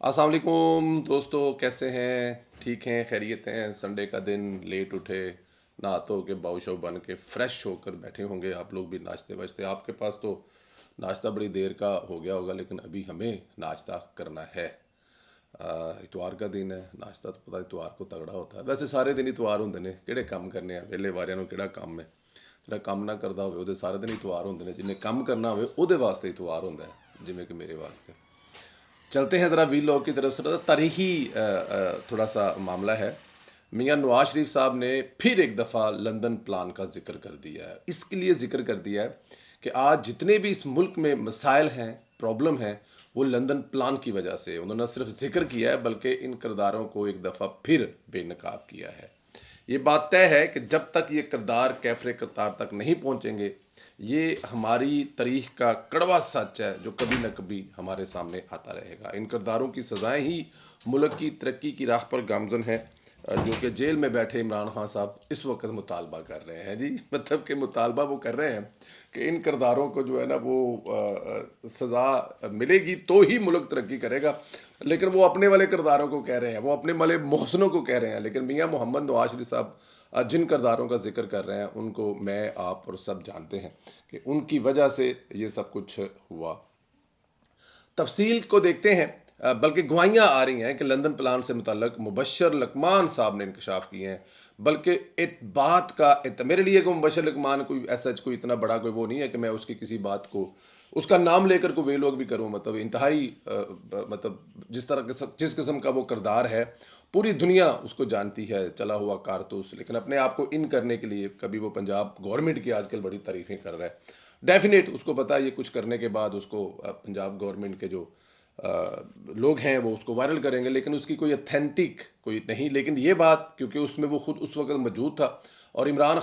अस्सलाम वालेकुम दोस्तों, कैसे हैं? ठीक हैं, खैरियत हैं? संडे का दिन, लेट उठे, नहा धो के बाउ शाउ बन के फ्रेश होकर बैठे होंगे आप लोग भी नाश्ते वाश्ते। आपके पास तो नाश्ता बड़ी देर का हो गया होगा, लेकिन अभी हमें नाश्ता करना है। इतवार का दिन है, नाश्ता तो पता इतवार को तगड़ा होता है। वैसे सारे दिन इतवार होंगे ने, किहड़े काम करने हैं वेले वारियां नूं किहड़ा काम है। ਜਿਹੜਾ ਕੰਮ ਨਾ ਕਰਦਾ ਹੋਵੇ ਉਹਦੇ ਸਾਰੇ ਦਿਨ ਇਤਵਾਰ ਹੁੰਦੇ ਨੇ, ਜਿਹਨੇ ਕੰਮ ਕਰਨਾ ਹੋਵੇ ਉਹਦੇ ਵਾਸਤੇ ਇਤਵਾਰ ਹੁੰਦਾ ਹੈ, ਜਿਵੇਂ ਕਿ ਮੇਰੇ वास्ते। चलते हैं ज़रा वी लॉग की तरफ से। तारीखी थोड़ा सा मामला है। मियां नवाज शरीफ साहब ने फिर एक दफ़ा लंदन प्लान का जिक्र कर दिया है। इसके लिए जिक्र कर दिया है कि आज जितने भी इस मुल्क में मसाइल हैं, प्रॉब्लम हैं, वो लंदन प्लान की वजह से। उन्होंने सिर्फ जिक्र किया है बल्कि इन किरदारों को एक दफ़ा फिर बेनकाब किया है। ये बात तय है कि जब तक ये किरदार कैफरे करतार तक नहीं पहुंचेंगे, ये हमारी तारीख का कड़वा सच है जो कभी न कभी हमारे सामने आता रहेगा। इन किरदारों की सज़ाएं ही मुल्क की तरक्की की राह पर गामजन हैं, जो कि जेल में बैठे इमरान खान साहब इस वक्त मुतालबा कर रहे हैं जी। मतलब कि मुतालबा वो कर रहे हैं कि इन किरदारों को जो है ना वो सज़ा मिलेगी तो ही मुल्क तरक्की करेगा। लेकिन वो अपने वाले किरदारों को कह रहे हैं, वो अपने वाले मोहसिनों को कह रहे हैं। लेकिन मियां मोहम्मद नवाज शरीफ साहब जिन किरदारों का जिक्र कर रहे हैं, उनको मैं आप और सब जानते हैं कि उनकी वजह से ये सब कुछ हुआ। तफसील को देखते हैं। बल्कि गवाहियाँ आ रही हैं कि लंदन प्लान से मुतल्लक मुबशर लकमान साहब ने इंकशाफ किए हैं। बल्कि इस बात का मेरे लिए कोई मुबशर लकमान कोई ऐसा कोई इतना बड़ा कोई वो नहीं है कि मैं उसकी किसी बात को उसका नाम लेकर को वे लोग भी करूँ। मतलब इंतहाई मतलब जिस तरह के जिस किस्म का वो किरदार है, पूरी दुनिया उसको जानती है, चला हुआ कारतूस। लेकिन अपने आप को इन करने के लिए कभी वो पंजाब गवर्नमेंट की आजकल बड़ी तारीफ़ें कर रहा है। डेफिनेट उसको पता है ये कुछ करने के बाद उसको पंजाब गवर्नमेंट के जो लोग हैं वो उसको वायरल करेंगे, लेकिन उसकी कोई अथेंटिक कोई नहीं। लेकिन ये बात क्योंकि उसमें वो खुद उस वक्त मौजूद था और इमरान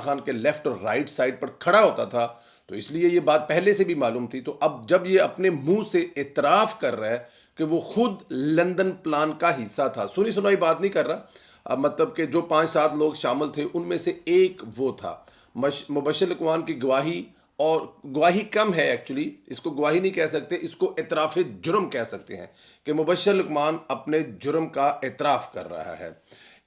खान के लेफ़्ट और राइट साइड पर खड़ा होता था, तो इसलिए ये बात पहले से भी मालूम थी। तो अब जब ये अपने मुंह से इतराफ़ कर रहा है कि वो खुद लंदन प्लान का हिस्सा था, सुनी सुनाई बात नहीं कर रहा। अब मतलब कि जो 5-7 लोग शामिल थे उनमें से एक वो था। मुबशर लकमान की गवाही, और गवाही कम है एक्चुअली, इसको गवाही नहीं कह सकते, इसको इतराफ़ जुर्म कह सकते हैं कि मुबशर लकमान अपने जुर्म का इतराफ़ कर रहा है।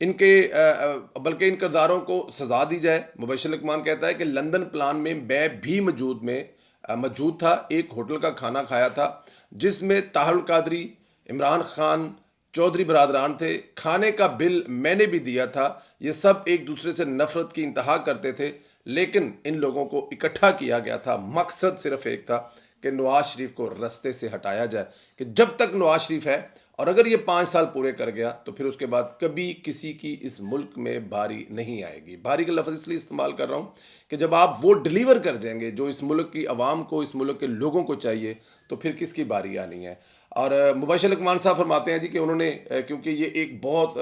इनके बल्कि इन किरदारों को सज़ा दी जाए। मुबशर लकमान कहता है कि लंदन प्लान में मैं भी मौजूद था, एक होटल का खाना खाया था जिसमें ताहरुल कादरी, इमरान खान, चौधरी बरादरान थे। खाने का बिल मैंने भी दिया था। ये सब एक दूसरे से नफरत की इंतहा करते थे, लेकिन इन लोगों को इकट्ठा किया गया था। मकसद सिर्फ एक था कि नवाज शरीफ को रास्ते से हटाया जाए, कि जब तक नवाज शरीफ है और अगर ये 5 साल पूरे कर गया तो फिर उसके बाद कभी किसी की इस मुल्क में बारी नहीं आएगी। बारी का लफ्ज़ इसलिए इस्तेमाल कर रहा हूँ कि जब आप वो डिलीवर कर जाएंगे जो इस मुल्क की आवाम को, इस मुल्क के लोगों को चाहिए, तो फिर किसकी बारी आनी है। और मुबशर लकमान साहब फरमाते हैं जी कि उन्होंने क्योंकि ये एक बहुत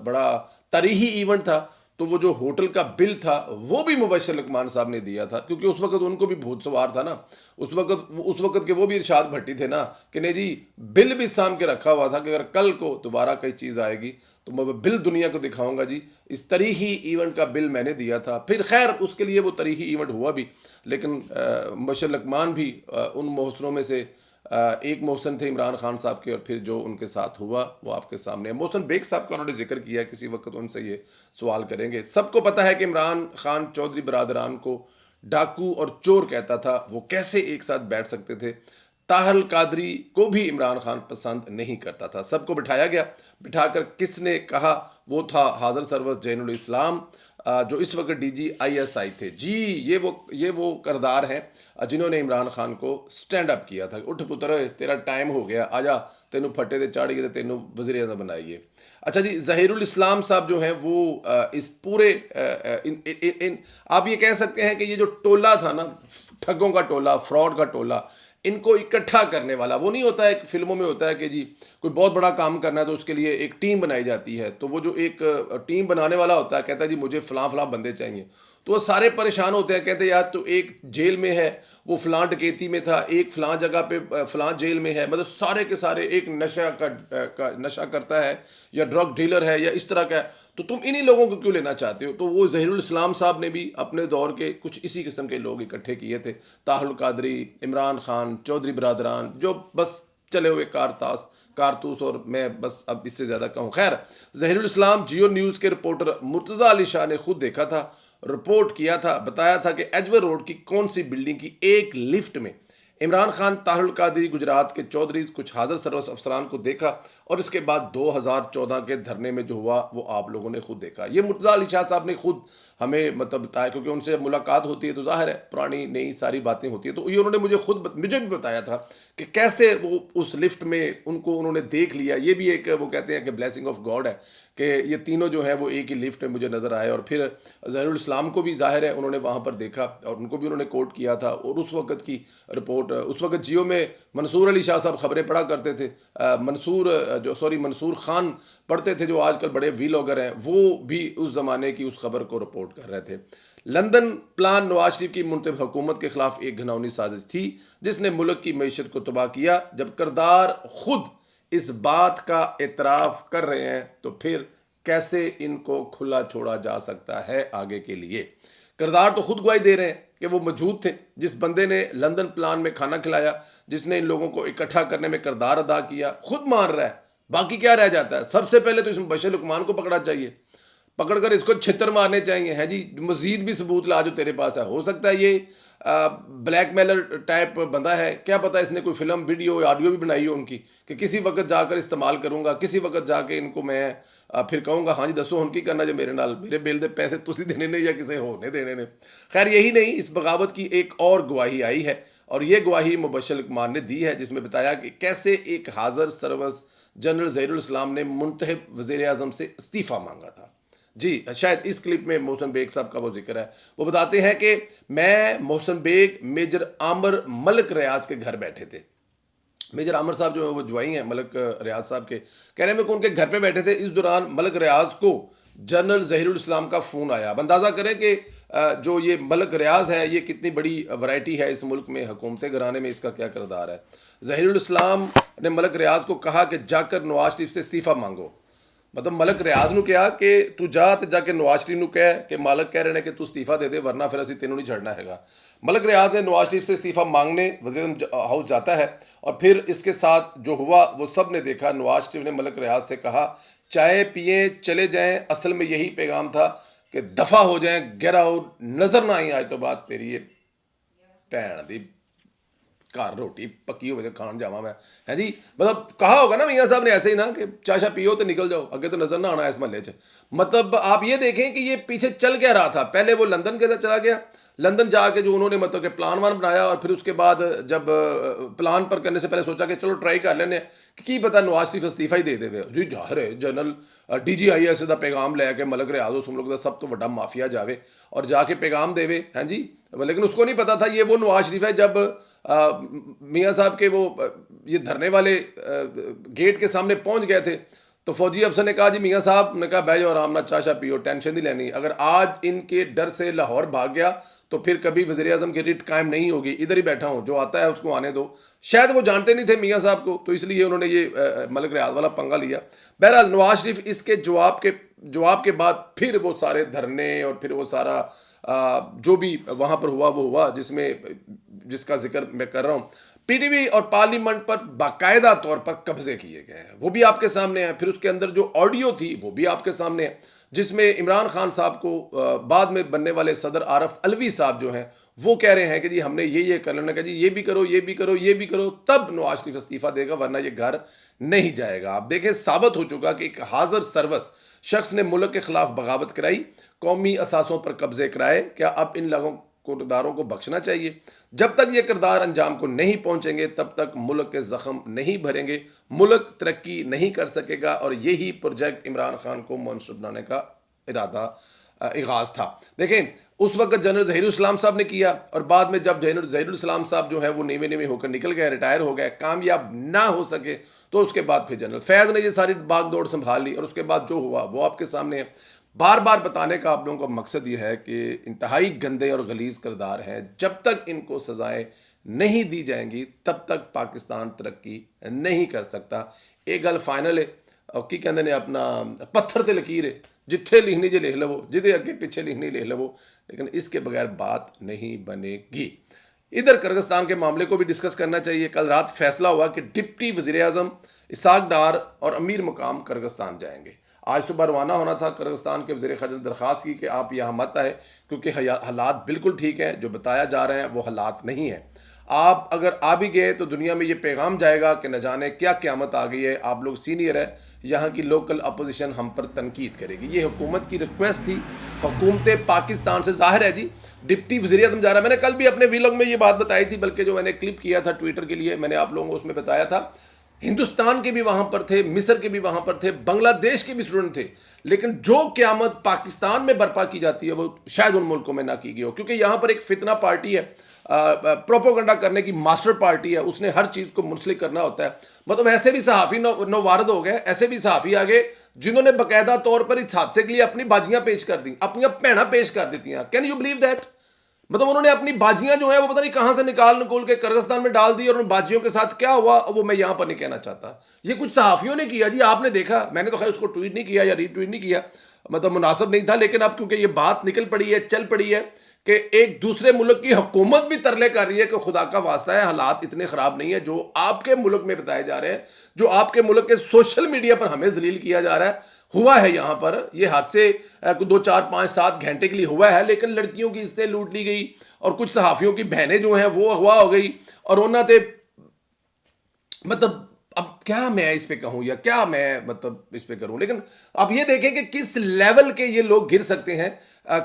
बड़ा तारीखी इवेंट था, तो वो जो होटल का बिल था वो भी मुबशर लकमान साहब ने दिया था, क्योंकि उस वक्त उनको भी भूत सवार था ना। उस वक्त के वो भी इरशाद भट्टी थे ना कि नहीं जी, बिल भी साम के रखा हुआ था कि अगर कल को दोबारा कोई चीज़ आएगी तो मैं बिल दुनिया को दिखाऊंगा जी, इस तारीखी इवेंट का बिल मैंने दिया था। फिर खैर उसके लिए वो तारीखी इवेंट हुआ भी, लेकिन मुबशर लकमान भी उन मोहसिनों में से एक मोहसिन थे इमरान खान साहब के, और फिर जो उनके साथ हुआ वो आपके सामने है। मोहसिन बेग साहब का उन्होंने जिक्र किया, किसी वक्त उनसे ये सवाल करेंगे। सबको पता है कि इमरान खान चौधरी बरादरान को डाकू और चोर कहता था, वो कैसे एक साथ बैठ सकते थे। ताहल कादरी को भी इमरान खान पसंद नहीं करता था। सबको बिठाया गया, बिठाकर किसने कहा, वो था हाज़र सरवत जैनुल इस्लाम, जो इस वक्त DGISI थे जी। ये वो करदार हैं जिन्होंने इमरान खान को स्टैंड अप किया था। उठ पुत्र, तेरा टाइम हो गया, आजा, तेनू फटे ते चढ़ गए, तेनू वज़ीर आज़म बनाइए। अच्छा जी, ज़हीरुल इस्लाम साहब जो हैं वो इस पूरे आप ये कह सकते हैं कि ये जो टोला था ना, ठगों का टोला, फ्रॉड का टोला, इनको इकट्ठा करने वाला, वो नहीं होता है फिल्मों में होता है कि जी कोई बहुत बड़ा काम करना है तो उसके लिए एक टीम बनाई जाती है, तो वो जो एक टीम बनाने वाला होता है कहता है जी मुझे फ़लाँ फ़लाँ बंदे चाहिए, तो वो सारे परेशान होते हैं, कहते हैं यार तो एक जेल में है, वो फ़लाँ डकैती में था, एक फ़लाँ जगह पे फ़लाँ जेल में है। मतलब सारे के सारे एक नशा करता है या ड्रग डीलर है या इस तरह का है, तो तुम इन्हीं लोगों को क्यों लेना चाहते हो। तो वो ज़हीरुल इस्लाम साहब ने भी अपने दौर के कुछ इसी किस्म के लोग इकट्ठे किए थे। ताहुल कादरी, इमरान खान, चौधरी बरादरान, जो बस चले हुए कारतूस, और मैं बस अब इससे ज़्यादा कहूँ। खैर, ज़हीरुल इस्लाम जियो न्यूज़ के रिपोर्टर मुर्तज़ा अली शाह ने खुद देखा था, रिपोर्ट किया था, बताया था कि एजवर रोड की कौन सी बिल्डिंग की एक लिफ्ट में इमरान खान, ताहिरुल कादरी, गुजरात के चौधरी, कुछ हाजिर सर्वस अफसरान को देखा, और इसके बाद 2014 के धरने में जो हुआ वो आप लोगों ने खुद देखा। ये मुर्तज़ा अली शाह साहब ने खुद हमें मतलब बताया, क्योंकि उनसे मुलाकात होती है तो जाहिर है पुरानी नई सारी बातें होती है। तो ये उन्होंने मुझे भी बताया था कि कैसे वो उस लिफ्ट में उनको उन्होंने देख लिया। ये भी एक, वो कहते हैं कि ब्लेसिंग ऑफ गॉड है कि ये तीनों जो है वो एक ही लिफ्ट में मुझे नज़र आए। और फिर ज़हीरुल इस्लाम को भी जाहिर है उन्होंने वहाँ पर देखा और उनको भी उन्होंने कोट किया था। और उस वक्त की रिपोर्ट, उस वक्त जियो में मंसूर अली शाह साहब खबरें पढ़ा करते थे, मंसूर खान पढ़ते थे, जो आजकल बड़े वीलॉगर हैं, वो भी उस ज़माने की उस खबर को रिपोर्ट कर रहे थे। लंदन प्लान नवाज शरीफ की मुंतखब हुकूमत के खिलाफ एक घिनौनी साजिश थी जिसने मुल्क की मईशत को तबाह किया। जब किरदार खुद इस बात का एतराफ़ कर रहे हैं तो फिर कैसे इनको खुला छोड़ा जा सकता है आगे के लिए। किरदार तो खुद गवाही दे रहे हैं कि वो मौजूद थे। जिस बंदे ने लंदन प्लान में खाना खिलाया, जिसने इन लोगों को इकट्ठा करने में किरदार अदा किया, खुद मान रहा है। बाकी क्या रह जाता है? सबसे पहले तो इसमें बशर लुकमान को पकड़ा चाहिए, पकड़कर इसको छितर मारने चाहिए। है जी, मजीद भी सबूत ला जो तेरे पास है। हो सकता है ये ब्लैकमेलर टाइप बंदा है, क्या पता इसने कोई फिल्म, वीडियो, ऑडियो भी बनाई हो उनकी कि किसी वक्त जाकर इस्तेमाल करूंगा, किसी वक्त जाके इनको मैं फिर कहूँगा हाँ जी दसो हुन की करना जो मेरे नाल, मेरे बिल दे पैसे तुसी देने ने या किसी होर देने ने। खैर, यही नहीं, इस बगावत की एक और गवाही आई है, और ये गवाही मुबश्शिर लुकमान ने दी है, जिसमें बताया कि कैसे एक हाजिर सर्वस जनरल ज़हीरुल इस्लाम ने मुंतखब वज़ीर आज़म से इस्तीफ़ा मांगा था। जी, शायद इस क्लिप में मोहसिन बेग साहब का वो जिक्र है। वो बताते हैं कि मैं, मोहसिन बेग, मेजर आमिर मलिक रियाज के घर बैठे थे। मेजर आमिर साहब जो है वो जवाई हैं मलिक रियाज साहब के, कह रहे हैं कि उनके घर पे बैठे थे। इस दौरान मलिक रियाज को जनरल ज़हीरुल इस्लाम का फ़ोन आया। अब अंदाज़ा करें कि जो ये मलिक रियाज है, ये कितनी बड़ी वैरायटी है इस मुल्क में, हुकूमत घराने में इसका क्या किरदार है। ज़हीरुल इस्लाम ने मलिक रियाज को कहा कि जाकर नवाज शरीफ से इस्तीफ़ा मांगो। मतलब मलिक रियाज ने कहा कि तू जा ते जाके नवाज शरीफ ने कह कि मालिक कह रहे हैं कि तू इस्तीफा दे दे, वरना फिर असी तेनों नहीं छड़ना हैगा। मलिक रियाज ने नवाज शरीफ से इस्तीफा मांगने वज़ीर हाउस जाता है, और फिर इसके साथ जो हुआ वो सब ने देखा। नवाज शरीफ ने मलिक रियाज से कहा चाय पिए चले जाएं, असल में यही पैगाम था कि दफ़ा हो जाएं, गेट आउट, नज़र ना आई आज तो बात तेरी ये भैन दी घर रोटी पक्की हो खान जावा मैं। है जी, मतलब कहा होगा ना मियाँ साहब ने ऐसे ही ना कि चाशा पियो तो निकल जाओ, अगे तो नजर ना आना इस महल्ले च। मतलब आप ये देखें कि ये पीछे चल क्या रहा था। पहले वो लंदन के अंदर चला गया, लंदन जाके जो उन्होंने मतलब कि प्लान वान बनाया, और फिर उसके बाद जब प्लान पर करने से पहले सोचा कि चलो ट्राई कर लेने की पता नवाज शरीफ इस्तीफा ही दे देवे जी। जाहिर है जनरल DGIS का पैगाम लैके मलिक रियाज उस मुल्क का सब तो बड़ा माफिया जावे और जाके पैगाम देवे। हैं जी, लेकिन उसको नहीं पता था ये वो नवाज शरीफ है। जब मियाँ साहब के वो ये धरने वाले गेट के सामने पहुंच गए थे तो फौजी अफसर ने कहा जी मियाँ साहब ने कहा बैठ जाओ आराम ना, चाशा पियो, टेंशन नहीं लेनी। अगर आज इनके डर से लाहौर भाग गया तो फिर कभी वज़ीर आज़म की रिट कायम नहीं होगी। इधर ही बैठा हूँ, जो आता है उसको आने दो। शायद वो जानते नहीं थे मियाँ साहब को, तो इसलिए उन्होंने ये मलिक रियाज वाला पंगा लिया। बहरहाल नवाज शरीफ इसके जवाब के बाद फिर वो सारे धरने और फिर वो सारा जो भी वहाँ पर हुआ वो हुआ, जिसका जिक्र मैं कर रहा हूँ। PTV और पार्लियामेंट पर बाकायदा तौर पर कब्जे किए गए हैं, वो भी आपके सामने है। फिर उसके अंदर जो ऑडियो थी वो भी आपके सामने है, जिसमें इमरान खान साहब को बाद में बनने वाले सदर आरफ अलवी साहब जो हैं वो कह रहे हैं कि जी हमने ये कर लेना, कि जी ये भी करो, ये भी करो, ये भी करो, तब नवाज शरीफ इस्तीफा देगा, वरना ये घर नहीं जाएगा। आप देखें, साबित हो चुका कि एक हाजिर सर्वस शख्स ने मुल्क के खिलाफ बगावत कराई, कौमी असासों पर कब्जे कराए। क्या अब इन लोगों किरदारों को बख्शना चाहिए? जब तक ये किरदार अंजाम को नहीं पहुंचेंगे तब तक मुल्क के जख्म नहीं भरेंगे, मुल्क तरक्की नहीं कर सकेगा। और यही प्रोजेक्ट इमरान खान को मुनसब बनाने का इरादा आगाज था। देखें, उस वक्त जनरल ज़हीरुल इस्लाम साहब ने किया, और बाद में जब जनरल ज़हीरुल इस्लाम साहब जो है वो नीवे होकर निकल गए, रिटायर हो गए, कामयाब ना हो सके, तो उसके बाद फिर जनरल फैज़ ने ये सारी भाग दौड़ संभाल ली, और उसके बाद जो हुआ वो आपके सामने है। बार बार बताने का आप लोगों का मकसद ये है कि इंतहाई गंदे और गलीज किरदार हैं, जब तक इनको सजाएं नहीं दी जाएंगी तब तक पाकिस्तान तरक्की नहीं कर सकता। एक गल फाइनल है, और की कहते ने अपना पत्थर ते लकीर है, जिथे लिखनी जे लिख लवो, जिदे अगे पिछे लिखनी लिख लवो, लेकिन इसके बगैर बात नहीं बनेगी। ادھر کرغستان کے معاملے کو بھی ڈسکس کرنا چاہیے. کل رات فیصلہ ہوا کہ ڈپٹی وزیر اعظم اسحاق ڈار اور امیر مقام کرغستان جائیں گے. آج صبح روانہ ہونا تھا. کرغستان کے وزیر خارجہ نے درخواست کی کہ آپ یہاں مت آئے کیونکہ حالات بالکل ٹھیک ہیں, جو بتایا جا رہے ہیں وہ حالات نہیں ہیں. آپ اگر آ بھی گئے تو دنیا میں یہ پیغام جائے گا کہ نہ جانے کیا قیامت آ گئی ہے. آپ لوگ سینئر ہے, یہاں کی لوکل اپوزیشن ہم پر تنقید کرے گی. یہ حکومت کی ریکویسٹ تھی حکومت پاکستان سے. ظاہر ہے جی ڈپٹی وزیر اعظم جا رہا ہے. میں نے کل بھی اپنے ویلاگ میں یہ بات بتائی تھی, بلکہ جو میں نے کلپ کیا تھا ٹویٹر کے لیے, میں نے آپ لوگوں کو اس میں بتایا تھا ہندوستان کے بھی وہاں پر تھے, مصر کے بھی وہاں پر تھے, بنگلہ دیش کے بھی اسٹوڈنٹ تھے, لیکن جو قیامت پاکستان میں برپا کی جاتی ہے وہ شاید ان ملکوں میں نہ کی گئی ہو, کیونکہ یہاں پر ایک فتنہ پارٹی ہے, پروپوگنڈا کرنے کی ماسٹر پارٹی ہے, اس نے ہر چیز کو منسلک کرنا ہوتا ہے. مطلب ایسے بھی صحافی نوارد ہو گئے, ایسے بھی صحافی آگے جنہوں نے باقاعدہ طور پر اس حادثے کے لیے اپنی باجیاں پیش کر دیں, اپنی بہنیں پیش کر دیتی ہیں. Can you believe that? مطلب انہوں نے اپنی باجیاں جو ہیں وہ پتہ نہیں کہاں سے نکول کے کرغستان میں ڈال دی, اور ان باجیوں کے ساتھ کیا ہوا وہ میں یہاں پر نہیں کہنا چاہتا. یہ کچھ صحافیوں نے کیا جی, آپ نے دیکھا. میں نے تو خیر اس کو ٹویٹ نہیں کیا یا ری ٹویٹ نہیں کیا, مطلب مناسب نہیں تھا, لیکن اب کیونکہ یہ بات نکل پڑی ہے, چل پڑی ہے کہ ایک دوسرے ملک کی حکومت بھی ترلے کر رہی ہے کہ خدا کا واسطہ ہے حالات اتنے خراب نہیں ہے جو آپ کے ملک میں بتائے جا رہے ہیں, جو آپ کے ملک کے سوشل میڈیا پر ہمیں ذلیل کیا جا رہا ہے. ہوا ہے یہاں پر یہ حادثے 2 4 5 7 گھنٹے کے لیے ہوا ہے, لیکن لڑکیوں کی عزتیں لوٹ لی گئی, اور کچھ صحافیوں کی بہنیں جو ہیں وہ اغوا ہو گئی, اور انہوں نے مطلب اب کیا میں اس پہ کہوں یا کیا میں مطلب اس پہ کروں. لیکن اب یہ دیکھیں کہ کس لیول کے یہ لوگ گر سکتے ہیں,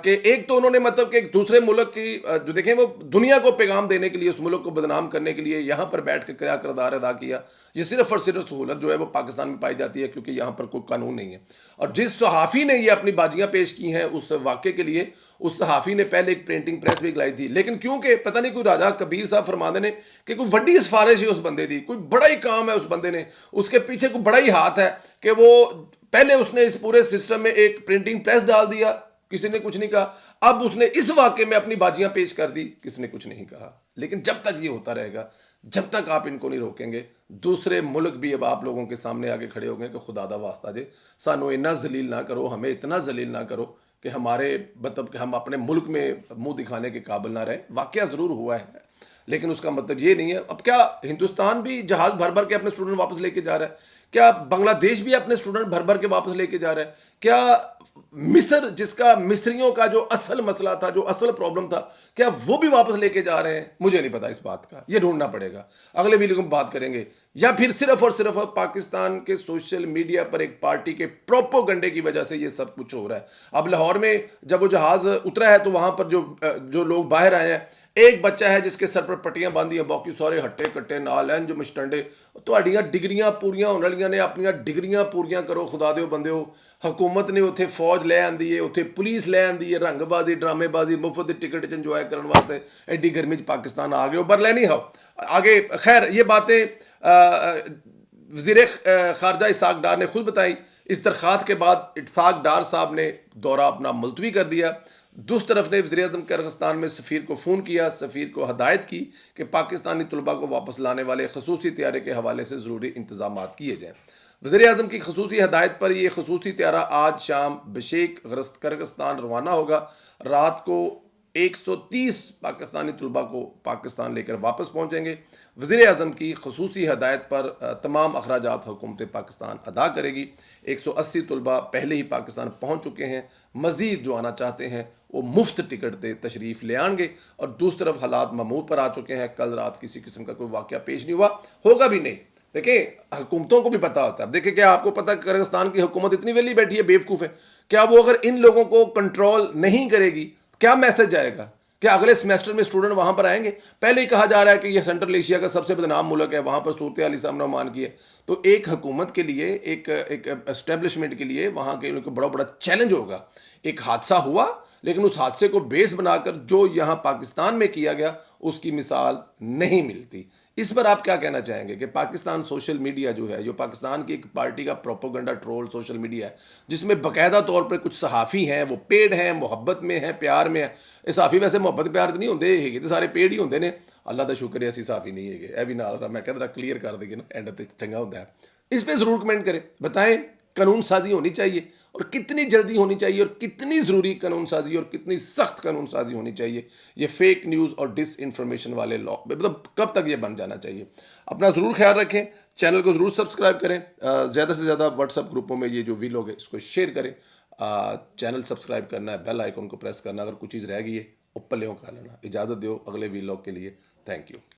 کہ ایک تو انہوں نے مطلب کہ ایک دوسرے ملک کی جو دیکھیں وہ دنیا کو پیغام دینے کے لیے, اس ملک کو بدنام کرنے کے لیے یہاں پر بیٹھ کے کیا کردار ادا کیا. یہ صرف اور صرف سہولت جو ہے وہ پاکستان میں پائی جاتی ہے کیونکہ یہاں پر کوئی قانون نہیں ہے. اور جس صحافی نے یہ اپنی باجیاں پیش کی ہیں اس واقعے کے لیے, اس صحافی نے پہلے ایک پرنٹنگ پریس بھی لائی تھی, لیکن کیونکہ پتہ نہیں کوئی راجہ کبیر صاحب فرماندے نے کہ کوئی بڑی سفارش ہی اس بندے دی, کوئی بڑا ہی کام ہے اس بندے نے, اس کے پیچھے کوئی بڑا ہی ہاتھ ہے کہ وہ پہلے اس نے اس پورے سسٹم میں ایک پرنٹنگ پریس ڈال دیا, کسی نے کچھ نہیں کہا. اب اس نے اس واقعے میں اپنی باجیاں پیش کر دی, کسی نے کچھ نہیں کہا. لیکن جب تک یہ ہوتا رہے گا, جب تک آپ ان کو نہیں روکیں گے, دوسرے ملک بھی اب آپ لوگوں کے سامنے آگے کھڑے ہو گئے کہ خدا دا واسطہ جے سانو اتنا ذلیل نہ کرو, ہمیں اتنا ذلیل نہ کرو کہ ہمارے مطلب کہ ہم اپنے ملک میں منہ دکھانے کے قابل نہ رہیں. واقعہ ضرور ہوا ہے, لیکن اس کا مطلب یہ نہیں ہے. اب کیا ہندوستان بھی جہاز بھر بھر کے اپنے اسٹوڈنٹ واپس لے کے جا رہا ہے؟ کیا بنگلہ دیش بھی اپنے اسٹوڈنٹ بھر بھر کے واپس لے کے جا رہا ہے؟ کیا مصر جس کا مصریوں کا جو اصل مسئلہ تھا, جو اصل پرابلم تھا, کیا وہ بھی واپس لے کے جا رہے ہیں؟ مجھے نہیں پتا اس بات کا, یہ ڈھونڈنا پڑے گا. اگلے ویڈیو میں بات کریں گے. یا پھر صرف اور صرف پاکستان کے سوشل میڈیا پر ایک پارٹی کے پروپوگنڈے کی وجہ سے یہ سب کچھ ہو رہا ہے. اب لاہور میں جب وہ جہاز اترا ہے تو وہاں پر جو لوگ باہر آئے ہیں, ایک بچہ ہے جس کے سر پر پٹیاں باندھی ہیں, باقی سارے ہٹے کٹے نال ہیں جو مشٹنڈے. تہاڈیاں ڈگریاں پوریاں ہونے والیاں نے, اپنی ڈگریاں پوریاں کرو خدا دیو بندیو. حکومت نے اتنے فوج لے آندی ہے, اتنے پولیس لے آندی ہے, رنگ بازی ڈرامے بازی مفت ٹکٹ انجوائے کرنے واسطے ایڈی گرمی پاکستان آ گئے ہو. برلینی ہو آگے. خیر یہ باتیں وزیر خارجہ اسحاق ڈار نے خود بتائی. اس درخواست کے بعد اسحاق ڈار صاحب نے دورہ اپنا ملتوی کر دیا. دوسری طرف نے وزیر اعظم کرغستان میں سفیر کو فون کیا, سفیر کو ہدایت کی کہ پاکستانی طلباء کو واپس لانے والے خصوصی طیارے کے حوالے سے ضروری انتظامات کیے جائیں. وزیر اعظم کی خصوصی ہدایت پر یہ خصوصی طیارہ آج شام بشیک کرغستان روانہ ہوگا. رات کو 130 پاکستانی طلباء کو پاکستان لے کر واپس پہنچیں گے. وزیر اعظم کی خصوصی ہدایت پر تمام اخراجات حکومت پاکستان ادا کرے گی. 180 طلباء پہلے ہی پاکستان پہنچ چکے ہیں. مزید جو آنا چاہتے ہیں وہ مفت ٹکٹ دے تشریف لے آن گے. اور دوسری طرف حالات معمول پر آ چکے ہیں. کل رات کسی قسم کا کوئی واقعہ پیش نہیں ہوا, ہوگا بھی نہیں. دیکھیں حکومتوں کو بھی پتا ہوتا ہے. دیکھیں کیا آپ کو پتا کرغستان کی حکومت اتنی ویلی بیٹھی ہے, بیوقوف ہے. کیا وہ اگر ان لوگوں کو کنٹرول نہیں کرے گی کیا میسج جائے گا؟ کیا اگلے سیمیسٹر میں اسٹوڈنٹ وہاں پر آئیں گے؟ پہلے ہی کہا جا رہا ہے کہ یہ سینٹرل ایشیا کا سب سے بدنام ملک ہے, وہاں پر صورتحال سامنے مان کی ہے. تو ایک حکومت کے لیے, ایک اسٹیبلشمنٹ کے لیے وہاں کے بڑا بڑا چیلنج ہوگا. ایک حادثہ ہوا, لیکن اس حادثے کو بیس بنا کر جو یہاں پاکستان میں کیا گیا اس کی مثال نہیں ملتی. اس پر آپ کیا کہنا چاہیں گے کہ پاکستان سوشل میڈیا جو ہے, جو پاکستان کی ایک پارٹی کا پروپوگنڈا ٹرول سوشل میڈیا ہے, جس میں باقاعدہ طور پر کچھ صحافی ہیں, وہ پیڈ ہیں, محبت میں ہیں, پیار میں ہیں. یہ صحافی ویسے محبت پیار تو نہیں ہوندے ہے, تو سارے پیڈ ہی ہوندے نے. اللہ کا شکر ہے اسی صحافی نہیں ہے. یہ بھی نال میں کہہ رہا کلیئر کر دیں گے نا, اینڈ تے چنگا ہوتا ہے. اس پہ ضرور کمنٹ کریں, بتائیں قانون سازی ہونی چاہیے اور کتنی جلدی ہونی چاہیے اور کتنی ضروری قانون سازی اور کتنی سخت قانون سازی ہونی چاہیے. یہ فیک نیوز اور ڈس انفارمیشن والے لا مطلب کب تک یہ بن جانا چاہیے. اپنا ضرور خیال رکھیں, چینل کو ضرور سبسکرائب کریں, زیادہ سے زیادہ واٹس ایپ گروپوں میں یہ جو ویلاگ ہے اس کو شیئر کریں. چینل سبسکرائب کرنا ہے, بیل آئیکن کو پریس کرنا, اگر کچھ چیز رہ گئی ہے اوپر لے کھا لینا. اجازت دو اگلے ویلاگ کے لیے. Thank you.